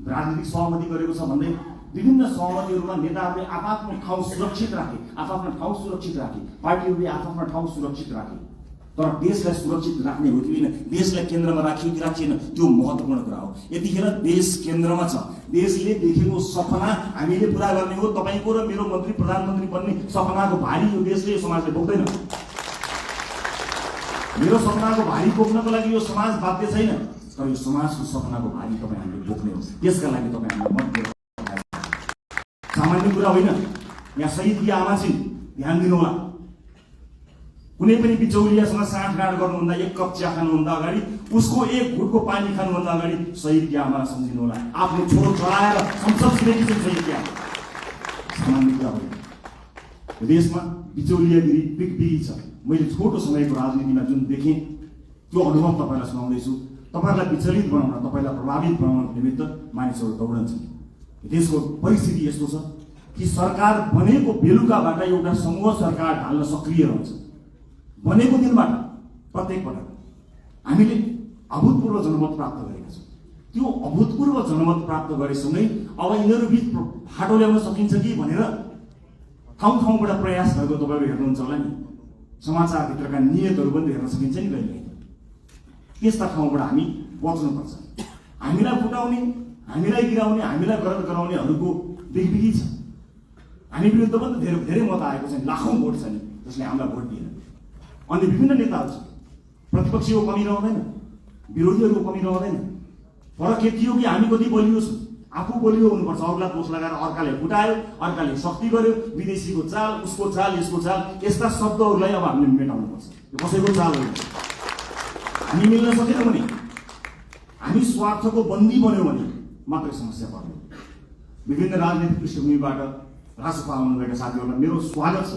राजनीतिक सहमति गरेको छ भन्दै विभिन्न सहमतिहरूमा नेताहरूले आफ्नो ठाउँ सुरक्षित राखे, आफ्नो ठाउँ सुरक्षित राखे, पार्टीहरूले आफ्नो ठाउँ सुरक्षित राखे। तर देशलाई सुरक्षित राख्ने हो कि होइन, देशलाई केन्द्रमा राखियो कि राखिएन, त्यो महत्त्वपूर्ण कुरा हो। यतिखेर देश केन्द्रमा छ। देशले देखेको सपना हामीले पुरा गर्ने हो। तपाईको र मेरो मन्त्री प्रधानमन्त्री बन्ने सपनाको भारी यो देशले, यो समाजले बोक्दैन। मेरो सपनाको भारी बोक्नको लागि यो समाज बाध्य छैन, तर यो समाजको सपनाको भारी तपाईँ हामीले बोक्ने हो। त्यसका लागि तपाईँ हामीले मत दिएर सामान्य कुरा होइन। यहाँ शहीदकी आमा छिन्, ध्यान दिनुहोला। कुनै पनि बिचौलियासँग साँठगाँठ गर्नुभन्दा, एक कप चिया खानुभन्दा अगाडि, उसको एक घुटको पानी खानुभन्दा अगाडि शहीदकी आमालाई सम्झिनुहोला। आफ्नो छोरो चढाएर संसद छिरेकी छिन् शहीदकी आमा। सामान्य कुरा होइन। देशमा बिचौलियागिरी बिगबिगी छ। मैले छोटो समयको राजनीतिमा जुन देखेँ त्यो अनुभव तपाईँलाई सुनाउँदैछु। तपाईँहरूलाई विचलित बनाउन, तपाईँलाई प्रभावित बनाउनको निमित्त मानिसहरू दौडन्छन्। देशको परिस्थिति यस्तो छ कि सरकार बनेको बेलुकाबाट एउटा समूह सरकार ढाल्न सक्रिय रहन्छ। बनेको दिनबाट प्रत्येक पटक हामीले अभूतपूर्व जनमत प्राप्त गरेका छौँ। त्यो अभूतपूर्व जनमत प्राप्त गरेसँगै अब यिनीहरू बिच फाटो ल्याउन सकिन्छ कि भनेर ठाउँ ठाउँबाट प्रयास भएको तपाईँहरू हेर्नुहुन्छ होला नि। समाचारभित्रका नियतहरू पनि हेर्न सकिन्छ नि कहिले। त्यस्ता ठाउँबाट हामी बच्नुपर्छ। हामीलाई फुटाउने, हामीलाई गिराउने, हामीलाई गलत गराउनेहरूको बिगबिगी छ। हामी विरुद्ध पनि धेरै मत आएको छ, लाखौँ भोट छ नि, जसले हामीलाई भोट दिएन। अनि विभिन्न नेताहरू छन्। प्रतिपक्षीको कमी रहँदैन, विरोधीहरूको कमी रहँदैन। फरक के थियो कि हामी कति बलियो छौँ। आफू बलियो हुनुपर्छ, अरूलाई दोष लगाएर अर्काले फुटायो, अर्काले शक्ति गर्यो, विदेशीको चाल, उसको चाल, यसको चाल, यस्ता शब्दहरूलाई अब हामीले मेटाउनुपर्छ। यो कसैको चाल होइन। हामी मिल्न सकेनौँ भने, हामी स्वार्थको बन्दी बन्यौँ भने मात्रै समस्या पर्ने। विभिन्न राजनीतिक पृष्ठभूमिबाट राजसभा आउनुभएका साथीहरूलाई मेरो स्वागत छ।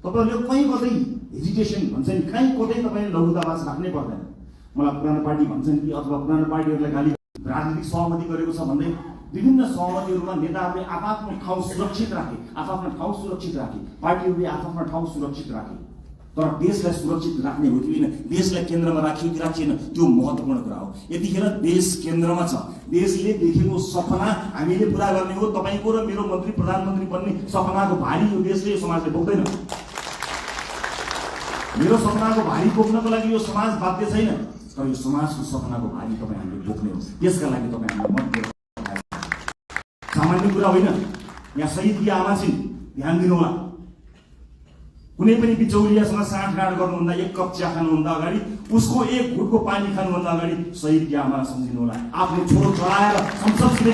तपाईँहरूले कहीँ कतै हेजिटेसन भन्छ नि, कहीँ कतै तपाईँले लघुतावास राख्नै पर्दैन। मलाई पुरानो पार्टी भन्छन् कि अथवा पुरानो पार्टीहरूलाई गाली। राजनीतिक सहमति गरेको छ भन्दै विभिन्न सहमतिहरूमा नेताहरूले आफ्नो ठाउँ सुरक्षित राखे, आफ्नो ठाउँ सुरक्षित राखे, पार्टीहरूले आफ्नो ठाउँ सुरक्षित राखे। तर देशलाई सुरक्षित राख्ने हो कि होइन, देशलाई केन्द्रमा राखियो कि राखिएन, त्यो महत्त्वपूर्ण कुरा हो। यतिखेर देश केन्द्रमा छ। देशले देखेको सपना हामीले पुरा गर्ने हो। तपाईँको र मेरो मन्त्री प्रधानमन्त्री बन्ने सपनाको भारी यो देशले, यो समाजले बोक्दैन। मेरो सपनाको भारी बोक्नको लागि यो समाज बाध्य छैन, तर यो समाजको सपनाको भारी तपाईँ हामीले बोक्ने हो। त्यसका लागि तपाईँ हामीले मत दिएर सामान्य कुरा होइन। यहाँ शहीदकी आमा छिन्, ध्यान दिनुहोला। कुनै पनि बिचौलियासँग साँठगाँठ गर्नुभन्दा, एक कप चिया खानुभन्दा अगाडि, उसको एक घुटको पानी खानुभन्दा अगाडि शहीदकी आमालाई सम्झिनुहोला। आफ्नो छोरो चढाएर संसद छिरेकी